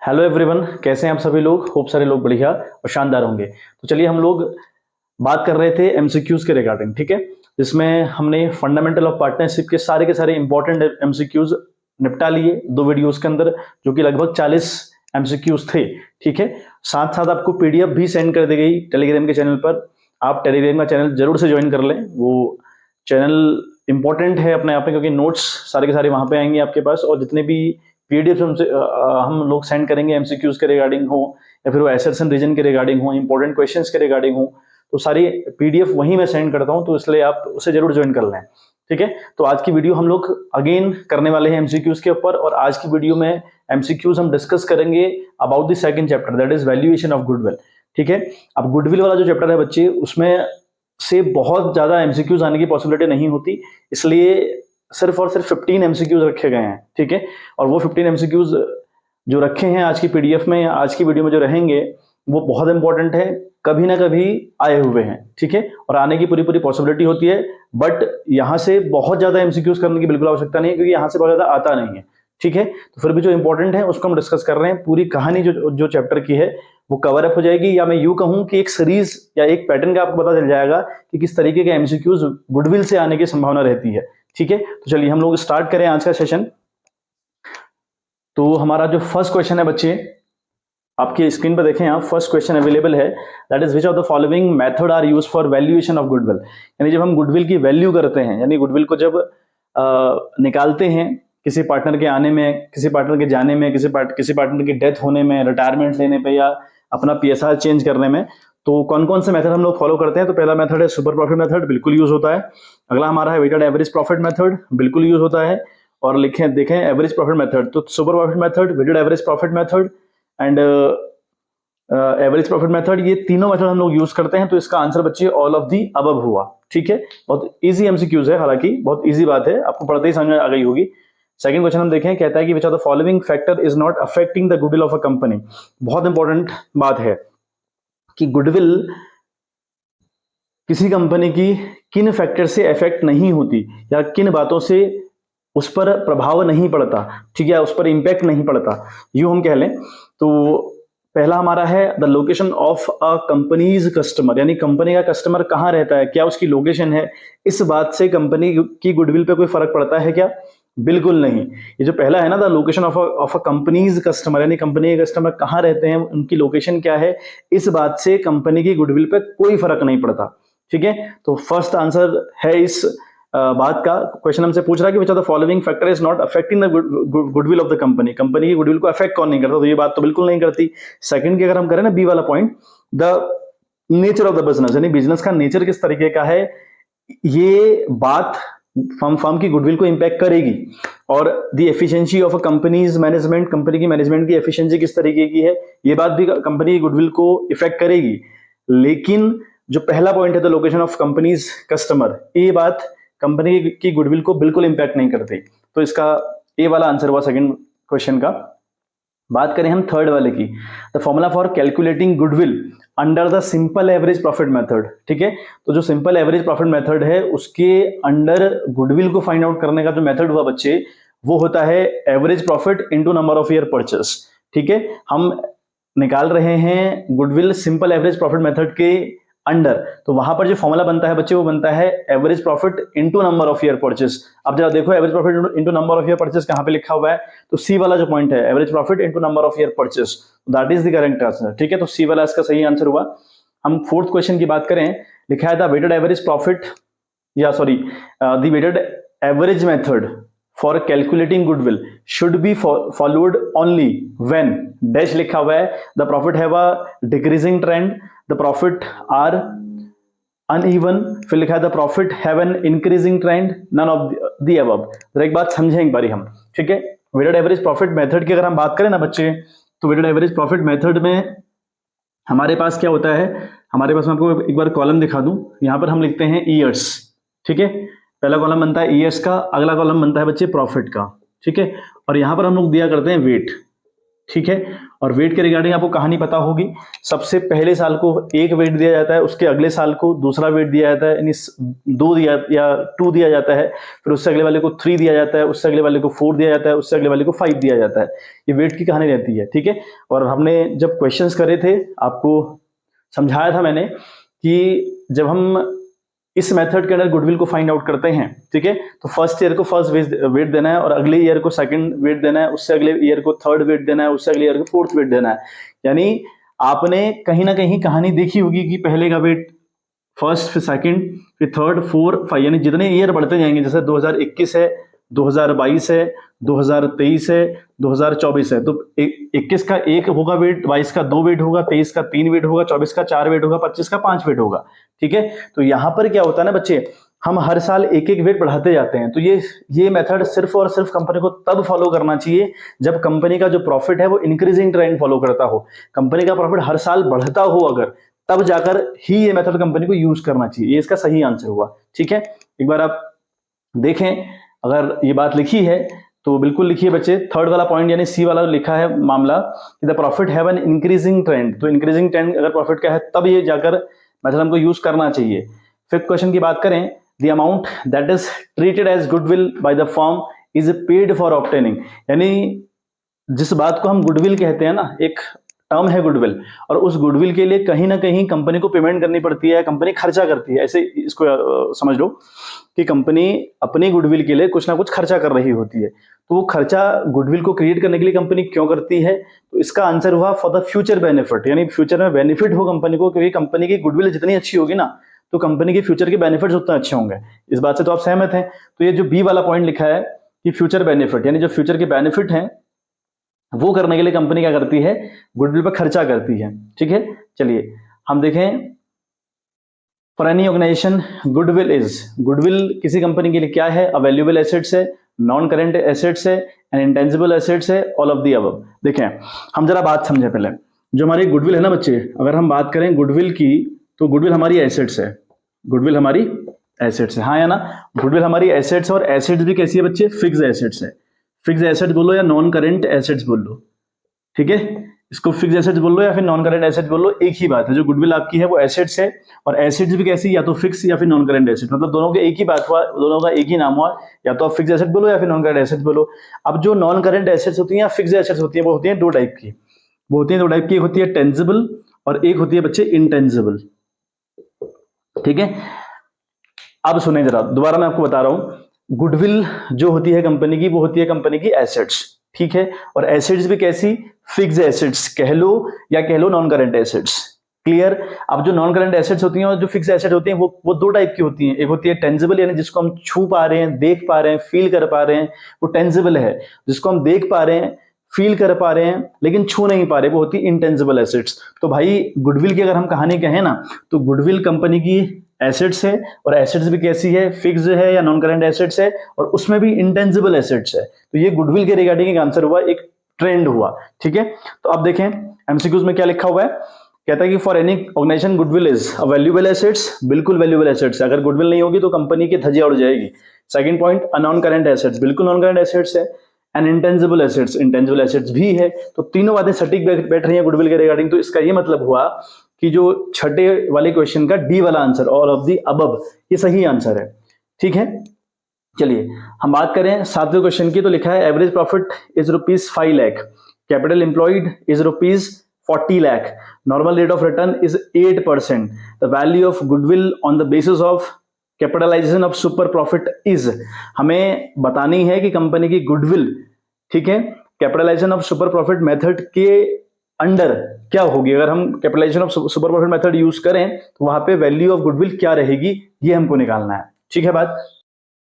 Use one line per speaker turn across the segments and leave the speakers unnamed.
Hello everyone, कैसे हैं आप सभी लोग। होप सारे लोग बढ़िया और शानदार होंगे। तो चलिए हम लोग बात कर रहे थे एमसीक्यूज के रिगार्डिंग, ठीक है, जिसमें हमने फंडामेंटल ऑफ पार्टनरशिप के सारे इंपॉर्टेंट एमसीक्यूज निपटा लिए दो वीडियोस के अंदर, जो कि लगभग 40 एमसीक्यूज थे। ठीक है, साथ साथ आपको पीडीएफ भी सेंड कर दी गई टेलीग्राम के चैनल पर। आप टेलीग्राम का चैनल जरूर से ज्वाइन कर लें, वो चैनल इंपॉर्टेंट है अपने आप में, क्योंकि नोट्स सारे के सारे वहां पे आएंगे आपके पास, और जितने भी पीडीएफ हमसे हम लोग सेंड करेंगे एमसीक्यूज के रिगार्डिंग हो, या फिर वो एसर्शन रीजन के रिगार्डिंग हो, इंपॉर्टेंट क्वेश्चंस के रिगार्डिंग हो, तो सारी पीडीएफ वहीं मैं सेंड करता हूं, तो इसलिए आप उसे जरूर ज्वाइन कर लें। ठीक है, तो आज की वीडियो हम लोग अगेन करने वाले हैं एमसीक्यूज के ऊपर, और आज की वीडियो में एमसीक्यूज हम डिस्कस करेंगे about the second chapter, that is valuation of goodwill. ठीक है, अब गुडविल वाला जो चैप्टर है बच्चे, उसमें से बहुत ज्यादा एमसीक्यूज आने की पॉसिबिलिटी नहीं होती, इसलिए सिर्फ और सिर्फ 15 एमसीक्यूज रखे गए हैं। ठीक है, और वो 15 एमसीक्यूज जो रखे हैं आज की पीडीएफ में या आज की वीडियो में जो रहेंगे, वो बहुत इंपॉर्टेंट है, कभी ना कभी आए हुए हैं। ठीक है, और आने की पूरी पूरी पॉसिबिलिटी होती है, बट यहां से बहुत ज्यादा एमसीक्यूज करने की बिल्कुल आवश्यकता नहीं है, क्योंकि यहां से बहुत ज्यादा आता नहीं है। ठीक है, तो फिर भी जो इंपॉर्टेंट है उसको हम डिस्कस कर रहे हैं। पूरी कहानी जो जो चैप्टर की है वो कवर अप हो जाएगी, या मैं यूं कहूं कि एक सीरीज या एक पैटर्न का आपको पता चल जाएगा कि किस तरीके के एमसीक्यूज गुडविल से आने की संभावना रहती है। ठीक है, तो चलिए हम लोग स्टार्ट करें आज का सेशन। तो हमारा जो फर्स्ट क्वेश्चन है बच्चे, आपकी स्क्रीन पर देखें आप, फर्स्ट क्वेश्चन अवेलेबल है, that is which of the following method are use for valuation of goodwill. यानी जब हम गुडविल की वैल्यू करते हैं, यानी गुडविल को जब निकालते हैं किसी पार्टनर के आने में, किसी पार्टनर के जाने में, किसी पार्टनर की डेथ होने में, रिटायरमेंट लेने पे, या अपना पीएसआर चेंज करने में, तो कौन कौन से मेथड हम लोग फॉलो करते हैं। तो पहला मेथड है सुपर प्रॉफिट मेथड, बिल्कुल यूज होता है। अगला हमारा है वेटेड एवरेज प्रॉफिट मेथड, बिल्कुल यूज होता है। और लिखें देखें एवरेज प्रॉफिट मेथड, तो super profit method, weighted average profit method and average profit method, ये तीनों मेथड हम लोग यूज करते हैं। तो इसका आंसर बच्चे ऑल ऑफ दी अबव हुआ। ठीक है, बहुत इजी एमसीक्यूज है, हालांकि बहुत इजी बात है, आपको पढ़ते ही समझ में आ गई होगी। सेकंड क्वेश्चन हम देखें, कहता है कि विच of the following factor is not affecting the goodwill of a company. बहुत इंपॉर्टेंट बात है कि गुडविल किसी कंपनी की किन फैक्टर से अफेक्ट नहीं होती, या किन बातों से उस पर प्रभाव नहीं पड़ता। ठीक है, उस पर इंपैक्ट नहीं पड़ता, यूं हम कह लें। तो पहला हमारा है the location of a companies customer, यानी कंपनी का कस्टमर कहां रहता है, क्या उसकी लोकेशन है, इस बात से कंपनी की गुडविल पे कोई फर्क पड़ता है क्या? बिल्कुल नहीं। ये जो पहला है ना, the location of a companies customer, यानी कंपनी के कस्टमर कहां रहते हैं, उनकी लोकेशन क्या है, इस बात से कंपनी की गुडविल पे कोई फर्क नहीं पड़ता। ठीक है, तो फर्स्ट आंसर है इस बात का। क्वेश्चन हमसे पूछ रहा है कि विच of the following factor is not affecting the goodwill of the company, company की गुडविल को अफेक्ट कौन नहीं करता, तो ये बात तो बिल्कुल नहीं करती। सेकंड की अगर हम करें ना, बी वाला point, the nature of the business, यानी बिजनेस का नेचर किस तरीके का है, ये बात फर्म की गुडविल को इंपैक्ट करेगी। और the efficiency of a companies management, company की मैनेजमेंट की एफिशिएंसी किस तरीके की है, ये बात भी कंपनी की गुडविल को इफेक्ट करेगी। लेकिन जो पहला पॉइंट है, the location of companies customer, ये बात कंपनी की गुडविल को बिल्कुल इंपैक्ट नहीं करती। तो इसका ए वाला आंसर हुआ सेकंड क्वेश्चन का। बात करें हम थर्ड वाले की, the formula for calculating goodwill under the simple average profit method. ठीक है, तो जो सिंपल एवरेज प्रॉफिट मेथड है, उसके अंडर गुडविल को फाइंड आउट करने का जो मेथड हुआ बच्चे, वो होता है average profit into number of year purchase. ठीक है, हम निकाल रहे हैं goodwill simple average profit method के अंडर, तो वहां पर जो फॉर्मूला बनता है बच्चे, वो बनता है average profit into number of year purchase. अब जरा देखो, average profit into number of year purchase कहां पे लिखा हुआ है, तो सी वाला जो पॉइंट है, average profit into number of year purchase, that is the correct answer. ठीक है, तो सी वाला इसका सही आंसर हुआ। हम फोर्थ क्वेश्चन की बात करें, लिखा है द वेटेड एवरेज प्रॉफिट, या sorry the weighted average method for calculating goodwill should be followed only when dash लिखा हुआ है, the profit have a decreasing trend, the profit are uneven, फिर लिखा है the profit have an increasing trend, none of the above. तो एक बात समझें एक बारी हम। ठीक है, वेटेड एवरेज प्रॉफिट मेथड की अगर हम बात करें ना बच्चे, तो वेटेड एवरेज प्रॉफिट मेथड में हमारे पास क्या होता है, हमारे पास मैं आपको एक बार कॉलम दिखा दूं, यहां पर हम लिखते हैं ईयर्स। ठीक है, पहला कॉलम बनता है ईयर्स का, अगला कॉलम बनता है बच्चे प्रॉफिट का। ठीक है, और यहां पर हम लोग दिया करते हैं वेट। ठीक है। और वेट के रिगार्डिंग आपको कहानी पता होगी, सबसे पहले साल को एक वेट दिया जाता है, उसके अगले साल को दूसरा वेट दिया जाता है, यानी 2 दिया या 2 दिया जाता है, फिर उससे अगले वाले को 3 दिया जाता है, उससे अगले वाले को 4 दिया जाता है, उससे अगले वाले को 5 दिया जाता है। ये वेट की कहानी रहती है, ठीक है। और हमने जब क्वेश्चंस करे थे, आपको समझाया था मैंने कि जब हम इस मेथड के अंदर गुडविल को फाइंड आउट करते हैं, ठीक है, तो फर्स्ट ईयर को फर्स्ट वेट देना है, और अगले ईयर को सेकंड वेट देना है, उससे अगले ईयर को थर्ड वेट देना है, उससे अगले ईयर को फोर्थ वेट देना है। यानी आपने कहीं ना कहीं कहानी देखी होगी कि पहले का वेट फर्स्ट, फिर सेकंड, फिर थर्ड, फोर, फाइव, यानी जितने ईयर बढ़ते जाएंगे, जैसे 2021 है, 2022 है, 2023 है, 2024 है, तो 21 का 1 होगा वेट, 22 का 2 वेट होगा, 23 का 3 वेट होगा, 24 का 4 वेट होगा, 25 का 5 वेट होगा, ठीक है। तो यहां पर क्या होता है ना बच्चे, हम हर साल एक एक वेट बढ़ाते जाते हैं। तो ये मेथड सिर्फ और सिर्फ कंपनी को तब फॉलो करना चाहिए जब कंपनी का जो प्रॉफिट है वो इंक्रीजिंग ट्रेंड फॉलो करता हो, कंपनी का प्रॉफिट हर साल बढ़ता हो अगर, तब जाकर ही ये मेथड कंपनी को यूज करना चाहिए। ये इसका सही आंसर हुआ, ठीक है। एक बार आप देखें, अगर ये बात लिखी है तो बिल्कुल लिखिए बच्चे, थर्ड वाला पॉइंट यानी सी वाला लिखा है मामला, the profit have an increasing trend. तो इंक्रीजिंग ट्रेंड अगर प्रॉफिट का है तब ये जाकर मेथड हमको यूज करना चाहिए। फिफ्थ क्वेश्चन की बात करें, the amount that is treated as goodwill by the firm is paid for obtaining. यानी जिस बात को हम गुडविल कहते हैं ना, एक टर्म है गुडविल, और उस गुडविल के लिए कहीं ना कहीं कंपनी को पेमेंट करनी पड़ती है, कंपनी खर्चा करती है। ऐसे इसको समझ लो कि कंपनी अपनी गुडविल के लिए कुछ ना कुछ खर्चा कर रही होती है। तो वो खर्चा गुडविल को क्रिएट करने के लिए कंपनी क्यों करती है, तो इसका आंसर हुआ फॉर द फ्यूचर बेनिफिट, यानी फ्यूचर में बेनिफिट हो कंपनी को, क्योंकि कंपनी की गुडविल जितनी अच्छी होगी ना, तो कंपनी के फ्यूचर के बेनिफिट्स उतना अच्छे होंगे। इस बात से तो आप सहमत हैं। तो ये जो बी वाला पॉइंट लिखा है कि फ्यूचर बेनिफिट, यानी जो फ्यूचर के बेनिफिट हैं वो करने के लिए कंपनी क्या करती है, गुडविल पर खर्चा करती है, ठीक है। चलिए हम देखें, फॉर एनी ऑर्गेनाइजेशन गुडविल किसी कंपनी के लिए क्या है, अवेल्यूबल एसेट्स है, नॉन करेंट एसेट्स है, एंड इंटेंजिबल एसेट्स है, ऑल ऑफ दी अबव। देखें हम जरा बात समझे पहले, जो हमारी गुडविल है ना बच्चे, अगर हम बात करें गुडविल की, तो गुडविल हमारी एसेट्स है, गुडविल हमारी एसेट्स है, हाँ या ना। गुडविल हमारी एसेट्स, और एसेट्स भी कैसी है बच्चे, फिक्स एसेट्स है। फिक्स एसेट बोलो या नॉन करेंट एसेट्स बोल लो, ठीक है। इसको फिक्स एसेट्स बोल लो या फिर नॉन करेंट एसेट बोल लो, एक ही बात है। जो गुडविल आपकी है वो एसेट्स है, और एसेट्स भी कैसी, या तो फिक्स या फिर नॉन करेंट एसेट, मतलब दोनों के एक ही बात हुआ, दोनों का एक ही नाम हुआ, या तो आप फिक्स एसेट बोलो या फिर नॉन करेंट एसेट बोलो। अब जो नॉन करेंट एसेट्स होती हैं या फिक्स एसेट्स होती हैं, वो होती हैं दो टाइप की, वो होती हैं दो टाइप की, एक होती है टेंजिबल और एक होती है बच्चे इंटेंजिबल, ठीक है। अब सुने जरा, दोबारा मैं आपको बता रहा हूं, गुडविल जो होती है कंपनी की, वो होती है कंपनी की एसेट्स, ठीक है। और एसेट्स भी कैसी, फिक्स एसेट्स कह लो या कह लो नॉन करंट एसेट्स, क्लियर। अब जो नॉन करंट एसेट्स होती हैं और जो फिक्स एसेट होती हैं, वो दो टाइप की होती हैं। एक होती है टेंजिबल, यानी जिसको हम छू पा रहे हैं, देख पा रहे हैं, फील कर पा रहे हैं, वो टेंजिबल है। जिसको हम देख पा रहे हैं, फील कर पा रहे हैं, लेकिन छू नहीं पा रहे, वो होती है इंटेंजिबल एसेट्स। तो भाई गुडविल की अगर हम कहानी कहें ना, तो गुडविल कंपनी की एसेट्स है, और एसेट्स भी कैसी है, फिक्स है या नॉन करंट एसेट्स है, और उसमें भी इंटेंजिबल एसेट्स है। तो ये गुडविल के रिगार्डिंग एक आंसर हुआ, एक ट्रेंड हुआ, ठीक है। तो अब देखें एमसीक्यूज में क्या लिखा हुआ है, कहता है कि for any organisation goodwill is a valuable assets, बिल्कुल वैल्यूएबल एसेट्स है, अगर गुडविल नहीं होगी तो कंपनी की धज्जियां उड़ जाएगी। Second point, a non current assets, बिल्कुल नॉन करंट एसेट्स है, and intangible assets, intangible assets भी है। तो तीनों बातें सटीक बैठ रही हैं गुडविल के रिगार्डिंग। तो इसका ये मतलब हुआ कि जो छठे वाले क्वेश्चन का डी वाला answer, all of the above, ये सही आंसर है, ठीक है। चलिए हम बात करें सातवें क्वेश्चन की, तो लिखा है average profit is ₹5 lakh, capital employed is ₹40 lakh, normal rate of return is 8%, the value of goodwill on the basis of capitalisation of super profit is. हमें बतानी है कि कंपनी की गुडविल, ठीक है, capitalisation of super profit method के under क्या होगी। अगर हम capitalisation of super profit method use करें तो वहां पे वैल्यू ऑफ गुडविल क्या रहेगी, ये हमको निकालना है, ठीक है बात।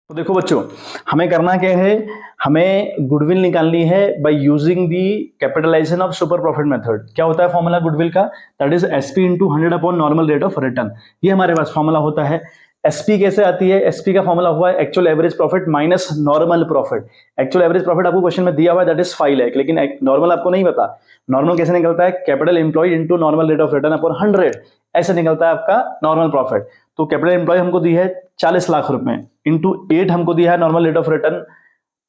तो देखो बच्चों, हमें करना क्या है, हमें गुडविल निकालनी है by using the capitalisation of super profit method. क्या होता है फॉर्मूला गुडविल का, that is SP into 100 upon normal rate of return. ये हमारे पास फॉर्मूला होता है। एसपी कैसे आती है, एसपी का फॉर्मूला हुआ है actual average profit minus normal profit. Actual average profit आपको क्वेश्चन में दिया हुआ है, दैट इज 5 लाख, लेकिन नॉर्मल आपको नहीं पता। नॉर्मल कैसे निकलता है, capital employed into normal rate of return upon 100, ऐसे निकलता है आपका नॉर्मल प्रॉफिट। तो कैपिटल एम्प्लॉय हमको दी है 40 लाख रुपए, इंटू 8 हमको दिया है normal rate of return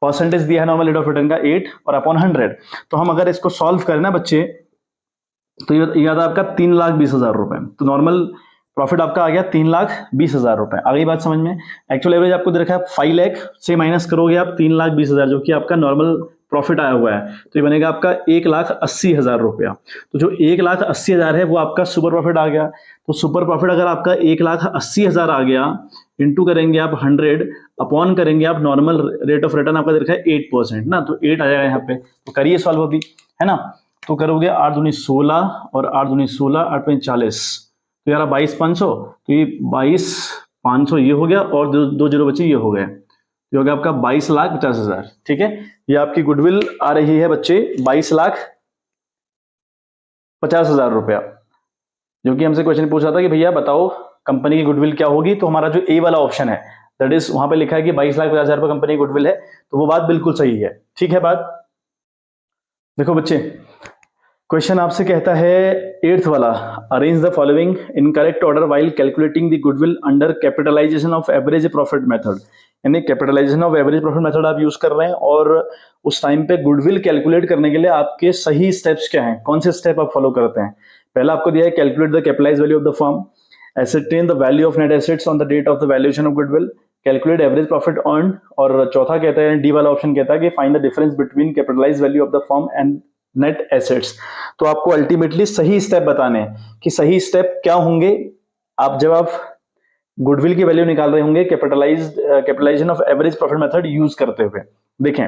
percentage दिया है नॉर्मल रेट ऑफ रिटर्न का 8 और अपॉन 100। तो हम अगर इसको सॉल्व करें ना बच्चे, तो ये आता है आपका 3,20,000 रुपए। तो नॉर्मल प्रॉफिट आपका आ गया 3,20,000 रुपए। आ गई बात समझ में। एक्चुअल एवरेज आपको दे रखा है 5 लाख, से माइनस करोगे आप 3,20,000 जो कि आपका नॉर्मल प्रॉफिट आया हुआ है, तो ये बनेगा आपका 1,80,000 रुपया। तो जो 1,80,000 है वो आपका सुपर प्रॉफिट आ गया। तो सुपर प्रॉफिट अगर आपका 1,80,000 आ गया, इंटू करेंगे आप 100, अपॉन करेंगे आप नॉर्मल रेट ऑफ रिटर्न आपका दे रखा है 8% ना, तो 8 आ जाएगा यहाँ पे। तो करिए सॉल्व अभी, है ना। तो करोगे 8 दूनी 16 और 8 दूनी 16, 8 पंच 40, तो यार 22,500, तो ये 22,500 ये हो गया और दो जीरो बचे ये हो गए, ये हो गया आपका 22,50,000। ठीक है, ये आपकी गुडविल आ रही है बच्चे 22,50,000 रुपया। जो कि हमसे क्वेश्चन पूछ रहा था कि भैया बताओ कंपनी की गुडविल क्या होगी, तो हमारा जो ए वाला ऑप्शन है दैट इज वहां पे लिखा है कि 22,50,000 रुपये कंपनी की गुडविल है, तो वो बात बिल्कुल सही है। ठीक है बात। देखो बच्चे, क्वेश्चन आपसे कहता है 8th वाला, arrange the following in correct order while calculating the goodwill under capitalisation of average profit method. यानी capitalisation of average profit method आप यूज कर रहे हैं, और उस टाइम पे गुडविल कैलकुलेट करने के लिए आपके सही स्टेप्स क्या हैं, कौन से स्टेप आप फॉलो करते हैं। पहला आपको दिया है calculate the capitalise value of the firm, ascertain the value of net assets on the date of the valuation of goodwill, calculate average profit earned, और चौथा कहता है डी वाला ऑप्शन कहता है कि find the difference between capitalise value of the firm and net assets. तो आपको अल्टीमेटली सही स्टेप बताने हैं कि सही स्टेप क्या होंगे आप जब आप गुडविल की वैल्यू निकाल रहे होंगे capitalisation of average profit method use करते हुए। देखें,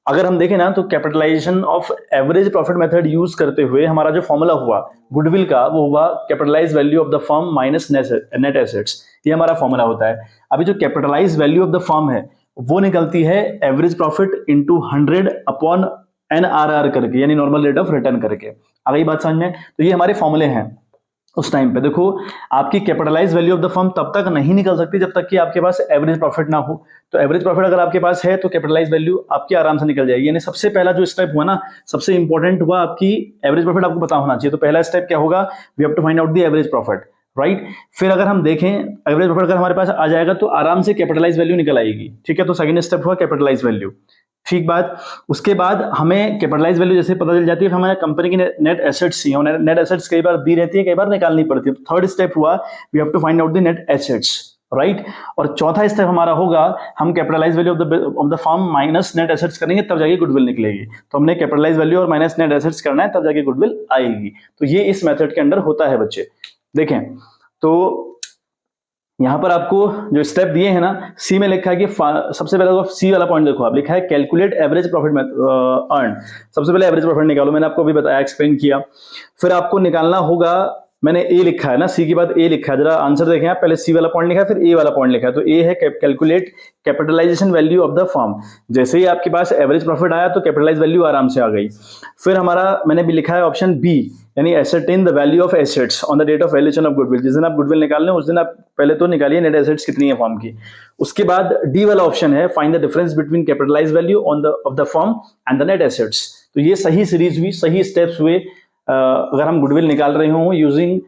अगर हम देखें ना, तो capitalisation of average profit method use करते हुए हमारा जो फॉर्मूला हुआ गुडविल का, वो हुआ capitalise value of the firm minus net assets. ये हमारा फॉर्मूला होता है। अभी जो capitalise value of the firm है वो निकलती है average profit into 100 upon NRR करके, यानी नॉर्मल रेट ऑफ रिटर्न करके। आ गई बात समझ में। तो ये हमारे फॉर्मूले हैं। उस टाइम पे देखो, आपकी capitalise value of the firm तब तक नहीं निकल सकती जब तक कि आपके पास एवरेज प्रॉफिट ना हो। तो एवरेज प्रॉफिट अगर आपके पास है तो कैपिटलाइज वैल्यू आपकी आराम से निकल जाएगी। यानी सबसे पहला जो स्टेप हुआ ना, सबसे इंपॉर्टेंट हुआ आपकी एवरेज प्रॉफिट आपको पता होना चाहिए। तो पहला स्टेप क्या होगा, we have to find out the average profit, right. फिर अगर हम देखें एवरेज प्रॉफिट अगर हमारे पास आ जाएगा तो आराम से कैपिटलाइज वैल्यू निकल आएगी। ठीक है, तो सेकंड स्टेप हुआ कैपिटलाइज वैल्यू। ठीक बात। उसके बाद हमें कैपिटलाइज वैल्यू जैसे पता चल जाती है, हमें कंपनी की नेट एसेट्स ही, नेट एसेट्स कई बार दी रहती है, कई बार निकालनी पड़ती है। थर्ड स्टेप हुआ we have to find out the net assets, right. और चौथा स्टेप हमारा होगा हम capitalise value of the firm minus net assets करेंगे, तब जाके गुडविल निकलेगी। तो हमने कैपिटलाइज वैल्यू और माइनस नेट एसेट्स करना है, तब जाके गुडविल आएगी। तो ये इस मेथड के अंडर होता है बच्चे। देखें, तो यहां पर आपको जो स्टेप दिए हैं ना, सी में लिखा है कि सबसे पहले तो सी वाला पॉइंट देखो, आप लिखा है कैलकुलेट एवरेज प्रॉफिट अर्न। सबसे पहले एवरेज प्रॉफिट निकालो, मैंने आपको अभी बताया, एक्सप्लेन किया। फिर आपको निकालना होगा, मैंने ए लिखा है ना, सी के बाद ए लिखा है, जरा आंसर देखें आप। पहले सी वाला पॉइंट लिखा है, फिर ए वाला पॉइंट लिखा है। तो ए है calculate capitalisation value of the firm. जैसे ही आपके पास एवरेज प्रॉफिट आया तो कैपिटलाइज वैल्यू आराम से आ गई। फिर हमारा मैंने भी लिखा है ऑप्शन बी, यानी ascertain the value of assets on the date of valuation of goodwill. जिस दिन आप गुडविल निकाल लें उस दिन आप पहले तो निकालिए नेट एसेट्स कितनी है फर्म की। उसके बाद डी वाला ऑप्शन है find the difference between capitalise value of the firm and the net assets. तो ये सही सीरीज हुई, सही स्टेप्स हुए अगर हम गुडविल निकाल रहे हो using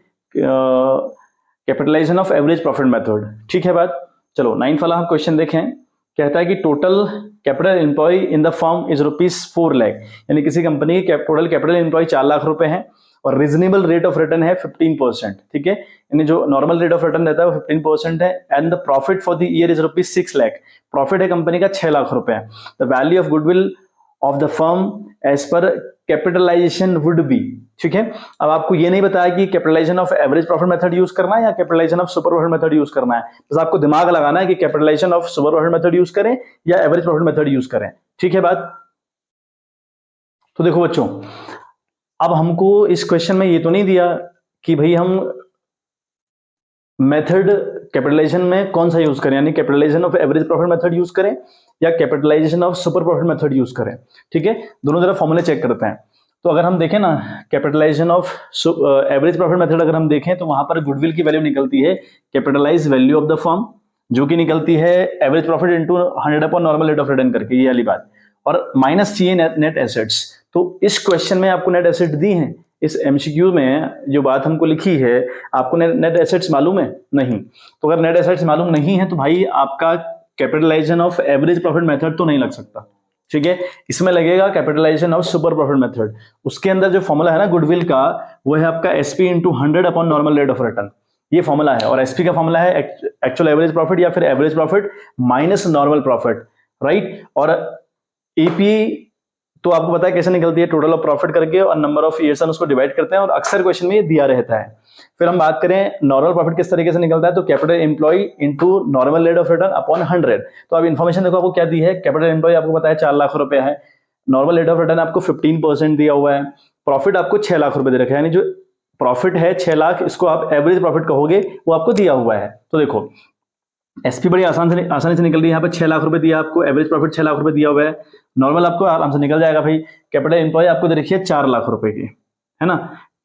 capitalisation of average profit method. ठीक है बात। चलो 9th वाला हम क्वेश्चन देखें। कहता है कि total capital employ in the firm is ₹4 lakh, यानी किसी कंपनी की टोटल कैपिटल एम्प्लॉय 4 लाख रुपए है और रीजनेबल रेट ऑफ रिटर्न है 15%। ठीक है, यानी जो नॉर्मल रेट ऑफ रिटर्न रहता है वो 15% है। And the profit for the year is ₹6 lakh, profit है कंपनी का 6 लाख रुपए। The value of goodwill of the firm as per capitalisation would be. ठीक है, अब आपको ये नहीं बताया कि capitalisation of average profit method use करना है या capitalisation of super profit method use करना है। बस आपको दिमाग लगाना है कि capitalisation of super profit method use करें या एवरेज प्रॉफिट मेथड यूज करें। ठीक है बात। तो देखो बच्चों, अब हमको इस क्वेश्चन में ये तो नहीं दिया कि भाई हम मेथड कैपिटलाइजेशन में कौन सा यूज करें, यानी capitalisation of average profit method use करें या capitalisation of super profit method use करें। ठीक है, दोनों जरा फॉर्मूले चेक करते हैं। तो अगर हम देखें ना capitalisation of average profit method अगर हम देखें तो वहां पर गुडविल की वैल्यू निकलती है capitalise value of the firm, जो कि निकलती है average profit into 100 upon normal rate of return करके, ये वाली बात, और माइनस चाहिए नेट एसेट्स। तो इस क्वेश्चन में आपको नेट एसेट दी है, इस एमसीक्यू में जो बात हमको लिखी है आपको नेट एसेट्स मालूम है नहीं। तो अगर नेट एसेट्स मालूम नहीं है तो भाई आपका capitalisation of average profit method तो नहीं लग सकता, ठीक है। इसमें लगेगा capitalisation of super profit method. उसके अंदर जो फॉर्मूला है ना गुडविल का, वो है आपका SP into 100 upon normal rate of return, ये फॉर्मूला है। और एसपी का फॉर्मूला है एक्चुअल एवरेज प्रॉफिट या फिर average profit minus normal profit, right. और ईपी तो आपको पता है कैसे निकलती है, टोटल ऑफ प्रॉफिट करके और नंबर ऑफ ईयर्स हम उसको डिवाइड करते हैं, और अक्सर क्वेश्चन में ये दिया रहता है। फिर हम बात करें नॉर्मल प्रॉफिट किस तरीके से निकलता है, तो capital employ into normal rate of return upon 100। तो अब इन्फॉर्मेशन देखो आपको क्या दी है, कैपिटल एम्प्लॉय आपको पता है 4 लाख रुपए है, नॉर्मल रेट ऑफ रिटर्न आपको 15% दिया हुआ है, प्रॉफिट आपको 6 लाख रुपए दे रखा है, यानी जो प्रॉफिट है 6 लाख, इसको आप एवरेज प्रॉफिट कहोगे, वो आपको दिया हुआ है। तो देखो एसपी बड़ी आसानी से निकल रही है, यहाँ पे 6 लाख रुपए दिया आपको, एवरेज प्रॉफिट 6 लाख रुपए दिया हुआ है, नॉर्मल आपको आराम से निकल जाएगा भाई। कैपिटल एम्प्लॉय आपको दे रखी है 4 लाख रुपए की, है ना,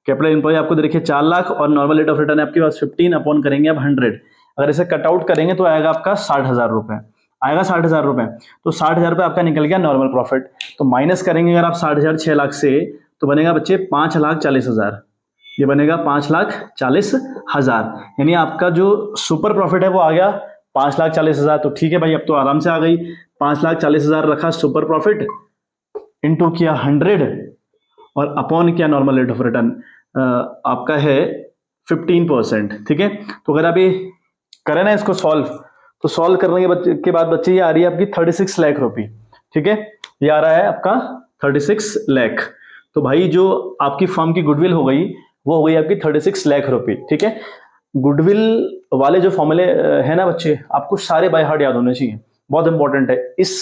कैपिटल एम्प्लॉय आपको दे रखी है 4 लाख, और नॉर्मल रेट ऑफ रिटर्न आपके पास 15 अपॉन करेंगे आप 100, अगर इसे कट आउट करेंगे तो आएगा आपका 60,000 रुपए, आएगा 60,000 रुपए। तो 60,000 रुपए आपका निकल गया नॉर्मल प्रॉफिट। तो माइनस करेंगे अगर आप 60,000 6 लाख से, तो बनेगा बच्चे 5,40,000, ये बनेगा 5,40,000, यानी आपका जो सुपर प्रॉफिट है वो आ गया 5,40,000। तो ठीक है भाई, अब तो आराम से आ गई। 5,40,000 रखा सुपर प्रॉफिट, इनटू किया 100 और अपॉन किया नॉर्मल रेट ऑफ रिटर्न, आपका है 15%, ठीक है। तो अगर आप ये करें ना इसको सॉल्व, तो सॉल्व करने के बाद बच्चे ये आ रही है आपकी 36 लाख रुपए, ठीक है, ये आ रहा है आपका 36 लाख। तो भाई जो आपकी फर्म की गुडविल हो गई, वो हो गई आपकी 36 लाख रुपए, ठीक है। गुडविल वाले जो फॉर्मूले है ना बच्चे, आपको सारे बाय हार्ट याद होने चाहिए, बहुत इंपॉर्टेंट है। इस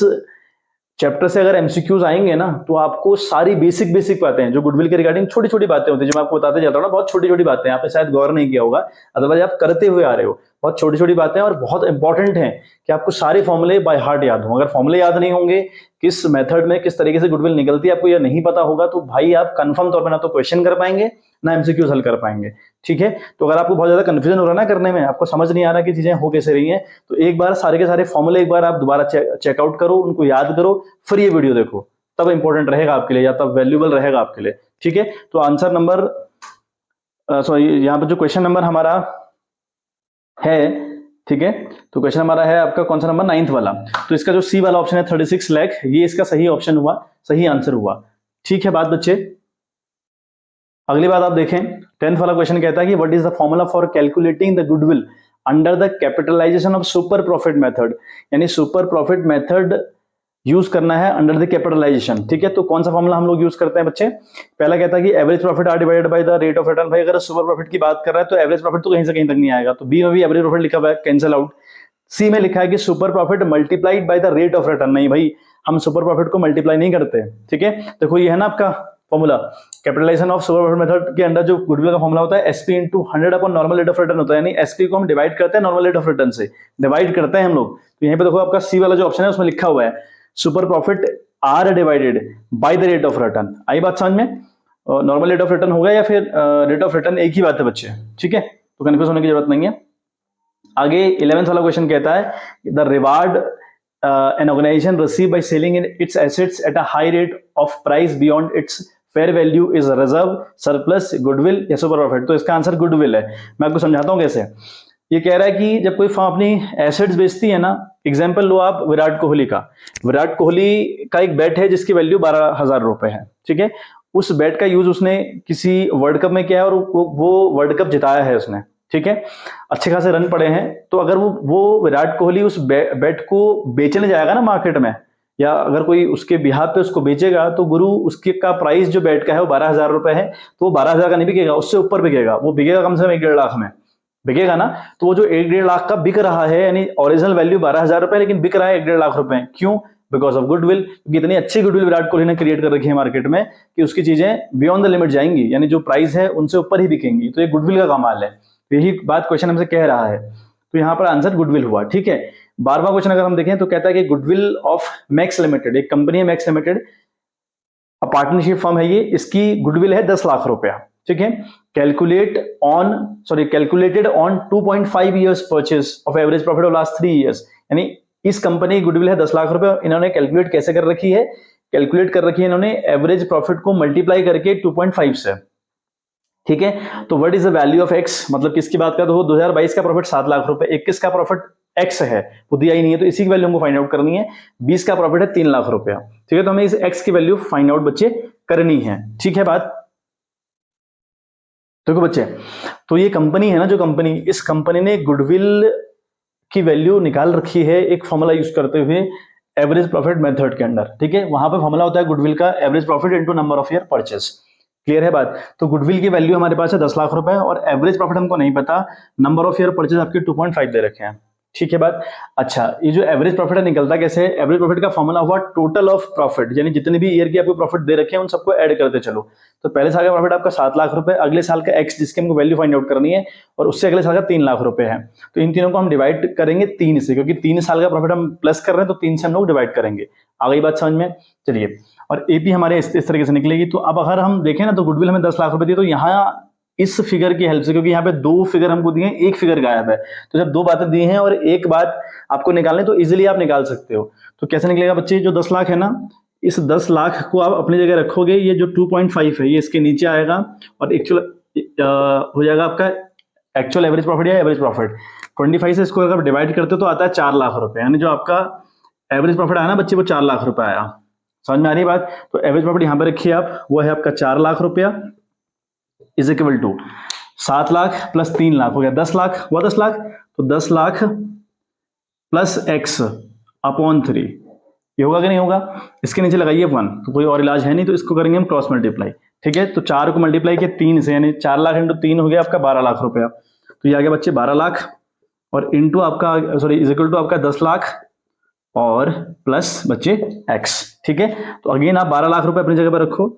चैप्टर से अगर एमसीक्यूज आएंगे ना, तो आपको सारी बेसिक बातें हैं जो गुडविल के रिगार्डिंग, छोटी छोटी बातें होती है जो मैं आपको बताते जाता हूँ ना, बहुत छोटी छोटी बातें, आपने शायद गौर नहीं किया होगा, अदरवाइज आप करते हुए आ रहे हो। बहुत छोटी छोटी बातें और बहुत इंपॉर्टेंट है कि आपको सारे फॉर्मूले बाय हार्ट याद हों। अगर फॉर्मूले याद नहीं होंगे, किस मेथड में किस तरीके से गुडविल निकलती है आपको यह नहीं पता होगा, तो भाई आप कंफर्म तौर पर ना तो क्वेश्चन कर पाएंगे ना एमसीक्यूज हल कर पाएंगे, ठीक है। तो अगर आपको बहुत ज्यादा कंफ्यूजन हो रहा है ना करने में, आपको समझ नहीं आ रहा कि चीजें हो कैसे रही हैं, तो एक बार सारे के सारे फॉर्मूले एक बार आप दोबारा चेकआउट करो, उनको याद करो, फिर ये वीडियो देखो, तब इंपॉर्टेंट रहेगा आपके लिए, या तब वैल्यूएबल रहेगा आपके लिए, ठीक है। तो आंसर नंबर सॉरी, यहाँ पे जो क्वेश्चन नंबर हमारा है, ठीक है, तो क्वेश्चन हमारा है आपका कौन सा नंबर, 9th वाला। तो इसका जो सी वाला ऑप्शन है 36 लाख, ये इसका सही ऑप्शन हुआ, सही आंसर हुआ, ठीक है। बात बच्चे, अगली बात आप देखें, 10th वाला क्वेश्चन कहता है कि what is the formula for calculating the goodwill under the capitalisation of super profit method, यानी सुपर प्रॉफिट मेथड यूज करना है अंडर द कैपिटलाइजेशन, ठीक है। तो कौन सा फॉर्मूला हम लोग यूज करते हैं बच्चे, पहला कहता है कि average profit are divided by the rate of return. भाई अगर सुपर प्रॉफिट की बात कर रहा है तो एवरेज प्रॉफिट तो कहीं से कहीं तक नहीं आएगा, तो बी में भी एवरेज प्रॉफिट लिखा हुआ है, कैंसिल आउट। सी में लिखा है कि super profit multiplied by the rate of return, नहीं भाई हम सुपर प्रॉफिट को मल्टीप्लाई नहीं करते, ठीक है। देखो ये है ना आपका formula, capitalisation of super profit method के अंदर जो गुडविल का फॉर्मूला होता है SP into 100 upon normal rate of return होता है, यानी एसपी को हम डिवाइड करते हैं नॉर्मल रेट ऑफ रिटर्न से, डिवाइड करते हैं हम लोग। तो यहाँ पे देखो आपका सी वाला जो ऑप्शन है उसमें लिखा हुआ है super profit are divided by the rate of return. आई बात समझ में, नॉर्मल रेट ऑफ रिटर्न होगा या फिर रेट ऑफ रिटर्न एक ही बात है बच्चे, ठीक है, तो कंफ्यूज होने की जरूरत नहीं है। आगे 11th वाला क्वेश्चन कहता है the reward an organization receive by selling its assets at a high rate of price beyond its fair value is reserve, surplus, goodwill या super profit। तो इसका आंसर गुडविल है। मैं आपको समझाता हूं कैसे। ये कह रहा है कि जब कोई फर्म अपनी एसेट्स बेचती है ना, एग्जांपल लो आप विराट कोहली का, विराट कोहली का एक बैट है जिसकी वैल्यू 12,000 रुपए है, ठीक है। उस बैट का यूज उसने किसी वर्ल्ड कप में किया है और वो वर्ल्ड कप जिताया है उसने, ठीक है, अच्छे खासे रन पड़े हैं। तो अगर वो विराट कोहली उस बैट को बेचने जाएगा ना मार्केट में, या अगर कोई उसके बिहाफ पे उसको बेचेगा, तो गुरु उसके का प्राइस जो बैट का है वो 12,000 रुपए है, तो वो 12,000 का नहीं बिकेगा, उससे ऊपर बिकेगा, वो बिकेगा कम से कम 1.5 लाख में बिकेगा ना। तो वो जो 1.5 लाख का बिक रहा है, यानी ओरिजिनल वैल्यू 12,000 रुपए, लेकिन बिक रहा है 1.5 लाख रुपए, क्यों, बिकॉज ऑफ गुडविल, क्योंकि इतनी अच्छी गुडविल विराट कोहली ने क्रिएट कर रखी है मार्केट में कि उसकी चीजें बियॉन्ड द लिमिट जाएंगी, यानी जो प्राइस है उनसे ऊपर ही बिकेंगी। तो ये गुडविल का कमाल है, यही बात क्वेश्चन हमसे कह रहा है, तो यहां पर आंसर गुडविल हुआ, ठीक है। 12वां क्वेश्चन अगर हम देखें तो कहता है कि गुडविल ऑफ मैक्स लिमिटेड, एक कंपनी है मैक्स लिमिटेड, पार्टनरशिप फर्म है ये, इसकी गुडविल है 10 लाख रुपया, ठीक है। Calculated on 2.5 years purchase of average profit of last 3 years, यानी इस कंपनी की गुडविल है 10 लाख रुपए। इन्होंने कैलकुलेट कैसे कर रखी है, कैलकुलेट कर रखी है इन्होंने एवरेज प्रॉफिट को मल्टीप्लाई करके 2.5 से, ठीक है। तो what is the value of x, मतलब किसकी बात कर, तो 2022 का प्रॉफिट 7 लाख रुपए, 21 का प्रॉफिट एक्स है वो दिया ही नहीं है, तो इसी की वैल्यू हमको फाइंड आउट करनी है। 20 का प्रॉफिट है 3 लाख रुपया, ठीक है, तो हमें इस एक्स की वैल्यू फाइंड आउट बच्चे करनी है, ठीक है बात। देखो बच्चे, तो ये कंपनी है ना, जो कंपनी, इस कंपनी ने गुडविल की वैल्यू निकाल रखी है एक फॉर्मूला यूज करते हुए एवरेज प्रॉफिट मेथड के अंदर, ठीक है। वहां पे फॉर्मूला होता है गुडविल का average profit into number of year purchase, clear है बात। तो गुडविल की वैल्यू हमारे पास है 10 लाख रुपए और एवरेज प्रॉफिट हमको नहीं पता, नंबर ऑफ ईयर परचेस आपके 2.5 दे रखे हैं, ठीक है बात। अच्छा, ये जो एवरेज प्रॉफिट है निकलता कैसे है? एवरेज प्रॉफिट का फॉर्मूला हुआ टोटल ऑफ प्रॉफिट, यानी जितने भी ईयर की आपको प्रॉफिट दे रखे हैं उन सबको ऐड करते चलो। तो पहले साल का प्रॉफिट आपका 7 लाख रुपए, अगले साल का एक्स जिसकी हमको वैल्यू फाइंड आउट करनी है, और उससे अगले साल का 3 लाख रुपए है। तो इन तीनों को हम डिवाइड करेंगे 3 से, क्योंकि 3 साल का प्रॉफिट हम प्लस कर रहे हैं तो 3 से हम लोग डिवाइड करेंगे। आ गई बात समझ में? चलिए, और एपी हमारे इस तरीके से निकलेगी। तो अब अगर हम देखें ना, तो गुडविल हमें 10 लाख रुपए दी, तो यहाँ इस फिगर की हेल्प से, क्योंकि यहाँ पे 2 फिगर हमको दिए हैं, एक फिगर गायब है, तो जब 2 बातें दी हैं और एक बात आपको निकालनी, तो इजीली आप निकाल सकते हो। तो कैसे निकलेगा बच्चे? जो 10 लाख है ना, इस 10 लाख को आप अपनी जगह रखोगे, ये जो 2.5 है ये इसके नीचे आएगा, और एक्चुअल हो जाएगा आपका एक्चुअल एवरेज प्रॉफिट या एवरेज प्रॉफिट। 25 से इसको अगर डिवाइड करते हो तो आता है 4 लाख रुपए, यानी जो आपका एवरेज प्रॉफिट आया ना बच्चे, वो 4 लाख रुपए आया। समझ में आ रही बात? तो एवरेज प्रॉफिट यहां पर रखिए आप, वो है आपका 4 लाख रुपया is equal to 7 lakh plus 3 lakh हो गया 10 लाख, हुआ 10 लाख। तो 10 लाख प्लस एक्स अपॉन 3, ये होगा कि नहीं होगा? इसके नीचे लगाइए 1, तो कोई और इलाज है नहीं, तो इसको करेंगे हम क्रॉस मल्टीप्लाई, ठीक है। तो 4 को मल्टीप्लाई किया 3 से, यानी 4 लाख इंटू 3 हो गया आपका 12 लाख रुपया। तो ये आ गया बच्चे 12 लाख, और इंटू आपका सॉरी इज इक्वल टू आपका 10 लाख और प्लस बच्चे एक्स, ठीक है। तो अगेन आप 12 लाख रुपए अपनी जगह पर रखो,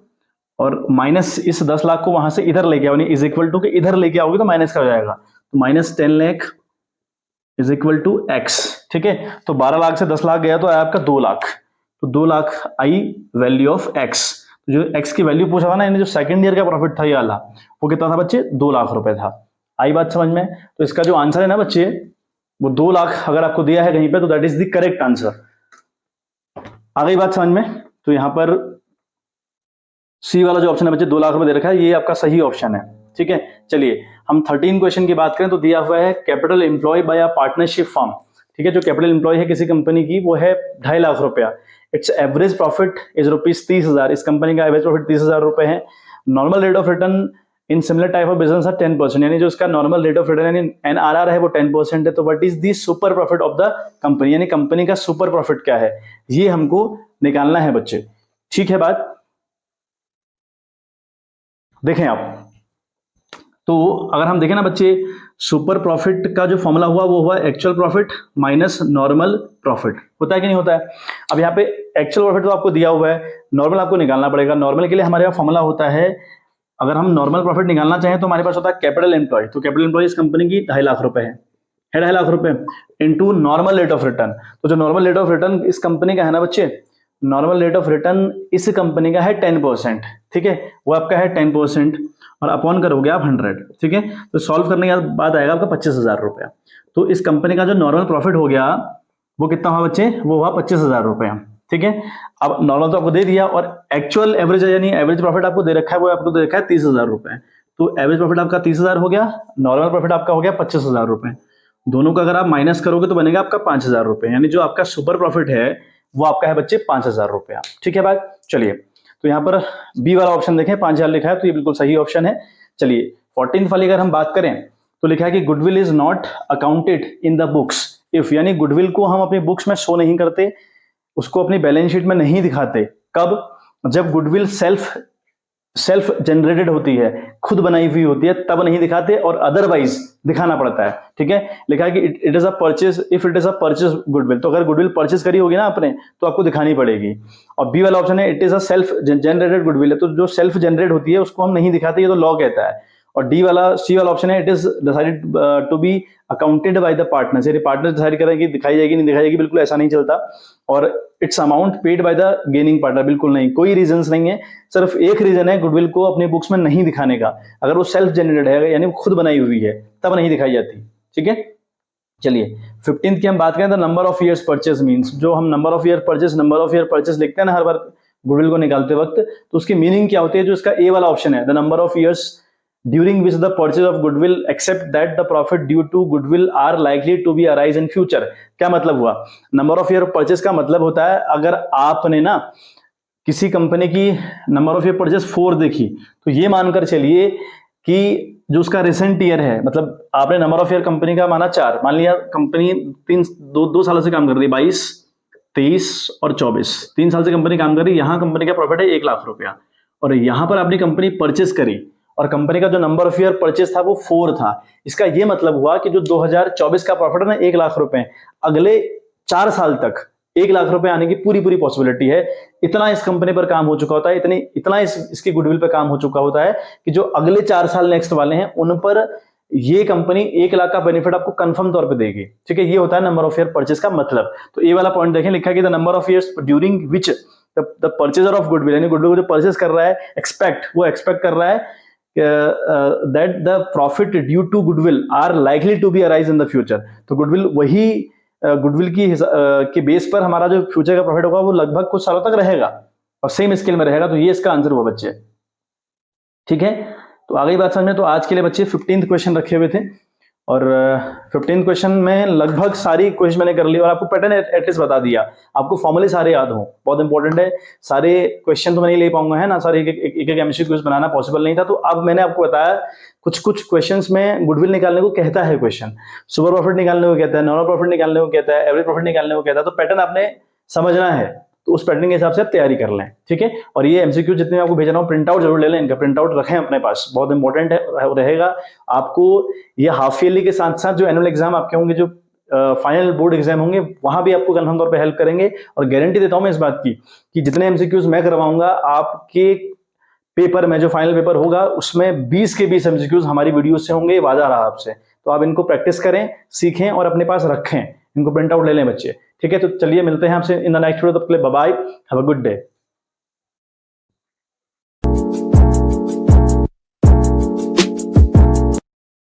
और माइनस इस 10 लाख को वहां से इधर लेके आओ, इज इक्वल टू के इधर लेके आओगे तो माइनस का हो जाएगा, तो minus 10 lakh is equal to X, ठीक है। तो 12 लाख से 10 लाख गया तो आया आपका 2 लाख, तो 2 lakh I value of x. जो एक्स की वैल्यू पूछा था ना, यानी जो सेकंड ईयर का प्रॉफिट था ये वाला, वो कितना था बच्चे? 2 लाख रुपए था। आई बात समझ में? तो इसका जो आंसर है ना बच्चे, वो 2 लाख अगर आपको दिया है कहीं पे, तो that is the correct answer. आ गई बात समझ में? तो यहां पर सी वाला जो ऑप्शन है बच्चे 2 लाख रुपए दे रखा है, ये आपका सही ऑप्शन है, ठीक है। चलिए हम 13 क्वेश्चन की बात करें तो दिया हुआ है capital employ by a partnership firm, ठीक है। जो कैपिटल एम्प्लॉय है किसी कंपनी की, वो है 2.5 लाख रुपया। It's average profit is rupees 30,000, इस कंपनी का एवरेज प्रॉफिट 30,000 रुपए है। Normal rate of return in similar type of business है 10%, यानी जो इसका नॉर्मल रेट ऑफ रिटर्न यानी एनआरआर है वो 10% है। तो what is the super profit of the company, यानी कंपनी का सुपर प्रॉफिट क्या है, ये हमको निकालना है बच्चे, ठीक है बात। देखें आप, तो अगर हम देखें ना बच्चे, सुपर प्रॉफिट का जो फॉर्मूला हुआ वो हुआ actual profit minus normal profit, होता है कि नहीं होता है? अब यहाँ पे एक्चुअल प्रॉफिट तो आपको दिया हुआ है, नॉर्मल आपको निकालना पड़ेगा। नॉर्मल के लिए हमारे यहाँ फॉर्मूला होता है, अगर हम नॉर्मल प्रॉफिट निकालना चाहें तो हमारे पास होता है कैपिटल एम्प्लॉय। तो कैपिटल एम्प्लॉय इस कंपनी की 2.5 लाख रुपए है 2.5 लाख रुपए into normal rate of return. तो जो नॉर्मल रेट ऑफ रिटर्न इस कंपनी का है ना बच्चे, नॉर्मल रेट ऑफ रिटर्न इस कंपनी का है 10%, ठीक है, वो आपका है 10%, और अपॉन करोगे आप 100, ठीक है। तो सॉल्व करने के बाद आएगा आपका 25,000 रुपया। तो इस कंपनी का जो नॉर्मल प्रॉफिट हो गया वो कितना हुआ बच्चे? वो हुआ 25,000 रुपये, ठीक है। अब नॉर्मल तो आपको दे दिया, और एक्चुअल एवरेज यानी एवरेज प्रॉफिट आपको दे रखा है, वो आपको दे रखा है 30,000 रुपये। तो एवरेज प्रॉफिट आपका 30,000 हो गया, नॉर्मल प्रॉफिट आपका हो गया 25,000 रुपये। दोनों का अगर आप माइनस करोगे तो बनेगा आपका 5,000 रुपये, यानी जो आपका सुपर प्रॉफिट है वो आपका है बच्चे 5,000 रुपया, ठीक है बात। चलिए, तो यहाँ पर बी वाला ऑप्शन देखें 5,000 लिखा है, तो ये बिल्कुल सही ऑप्शन है। चलिए 14th वाली अगर हम बात करें तो लिखा है कि goodwill is not accounted in the books if, यानी गुडविल को हम अपनी बुक्स में शो नहीं करते, उसको अपनी बैलेंस शीट में नहीं दिखाते। कब? जब गुडविल सेल्फ जनरेटेड होती है, खुद बनाई हुई होती है, तब नहीं दिखाते, और अदरवाइज दिखाना पड़ता है, ठीक है। लिखा है कि it is a purchase, if it is a purchase goodwill, तो अगर गुडविल परचेज करी होगी ना आपने तो आपको दिखानी पड़ेगी। और बी वाला ऑप्शन है it is a self generated goodwill है, तो जो सेल्फ जनरेट होती है उसको हम नहीं दिखाते, ये तो लॉ कहता है। और सी वाला ऑप्शन है it is decided to be accounted by the partners, यानी पार्टनर डिसाइड करें कि दिखाई जाएगी नहीं दिखाई जाएगी, बिल्कुल ऐसा नहीं चलता। और it's amount paid by the gaining partner, बिल्कुल नहीं, कोई रीजंस नहीं है, सिर्फ एक रीजन है गुडविल को अपनी बुक्स में नहीं दिखाने का, अगर वो सेल्फ जनरेटेड है यानी खुद बनाई हुई है तब नहीं दिखाई जाती, ठीक है। चलिए 15th की हम बात करें तो number of years purchase means, जो हम नंबर ऑफ ईयर परचेज लिखते हैं ना हर बार गुडविल को निकालते वक्त, तो उसकी मीनिंग क्या होती है? जो इसका ए वाला ऑप्शन है the number of years during which the purchase of goodwill except that the profit due to goodwill are likely to be arise in future. क्या मतलब हुआ? नंबर ऑफ ईयर परचेज का मतलब होता है अगर आपने ना किसी कंपनी की नंबर ऑफ ईयर परचेज 4 देखी, तो ये मानकर चलिए कि जो उसका रिसेंट ईयर है, मतलब आपने नंबर ऑफ ईयर कंपनी का माना 4, मान लिया कंपनी 2 सालों से काम कर रही है, 22, 23 और 24, 3 साल से कंपनी काम कर रही है। यहाँ कंपनी का प्रॉफिट है 1,00,000 रुपया, और यहाँ पर आपने कंपनी परचेज करी और कंपनी का जो नंबर ऑफ ईयर परचेज था वो 4 था। इसका ये मतलब हुआ कि जो 2024 का प्रॉफिट है ना 1,00,000 रुपए, अगले 4 साल तक 1,00,000 रुपए आने की पूरी पूरी पॉसिबिलिटी है। इतना इस कंपनी पर काम हो चुका होता है, इतना इसकी गुडविल पर काम हो चुका होता है कि जो अगले 4 साल नेक्स्ट वाले हैं उन पर ये कंपनी 1,00,000 का बेनिफिट आपको कंफर्म तौर पे देगी। ठीक है, ये होता है नंबर ऑफ ईयर परचेज का मतलब। तो ये वाला पॉइंट देखें, लिखा है कि the number of years during which the purchaser of goodwill, यानी गुडविल को जो परचेज कर रहा है, एक्सपेक्ट कर रहा है that the profit due to goodwill are likely to be arise in the future. तो गुडविल के बेस पर हमारा जो फ्यूचर का प्रॉफिट होगा वो लगभग कुछ सालों तक रहेगा और सेम स्केल में रहेगा। तो ये इसका आंसर हुआ बच्चे। ठीक है, तो आ गई बात समझ में। तो आज के लिए बच्चे 15th क्वेश्चन रखे हुए थे और 15th क्वेश्चन में लगभग सारी कोशिश मैंने कर ली और आपको पैटर्न एटलीस्ट बता दिया, आपको फॉर्मूले सारे याद हो, बहुत इंपॉर्टेंट है। सारे क्वेश्चन तो मैं नहीं ले पाऊंगा, है ना, सारे एक एमसीक्यूज बनाना पॉसिबल नहीं था। तो अब मैंने आपको बताया कुछ क्वेश्चंस में गुडविल निकालने को कहता है क्वेश्चन, सुपर प्रॉफिट निकालने को कहता है, नॉर्मल प्रॉफिट निकालने को कहता है, एवरेज प्रॉफिट निकालने को कहता है। तो पैटर्न आपने समझना है, तो उस पैटर्न के हिसाब से आप तैयारी कर लें। ठीक है, और ये एमसीक्यू जितने आपको भेज रहा हूँ प्रिंट आउट जरूर ले लें, इनका प्रिंट आउट रखें अपने पास, बहुत इंपॉर्टेंट है रहेगा आपको। ये हाफ ईयरली के साथ साथ जो एनुअल एग्जाम आपके होंगे, जो फाइनल बोर्ड एग्जाम होंगे, वहां भी आपको कंफर्म तौर पे हेल्प करेंगे। और गारंटी देता हूं मैं इस बात की कि जितने एमसीक्यूज मैं करवाऊंगा आपके पेपर में, जो फाइनल पेपर होगा उसमें 20 के 20 एमसीक्यूज हमारी वीडियो से होंगे, वादा रहा आपसे। तो आप इनको प्रैक्टिस करें, सीखें और अपने पास रखें, इनको प्रिंट आउट ले लें बच्चे। ठीक है, तो चलिए मिलते हैं आपसे इन द नेक्स्ट वीडियो। तब तक के लिए bye bye, have a good day.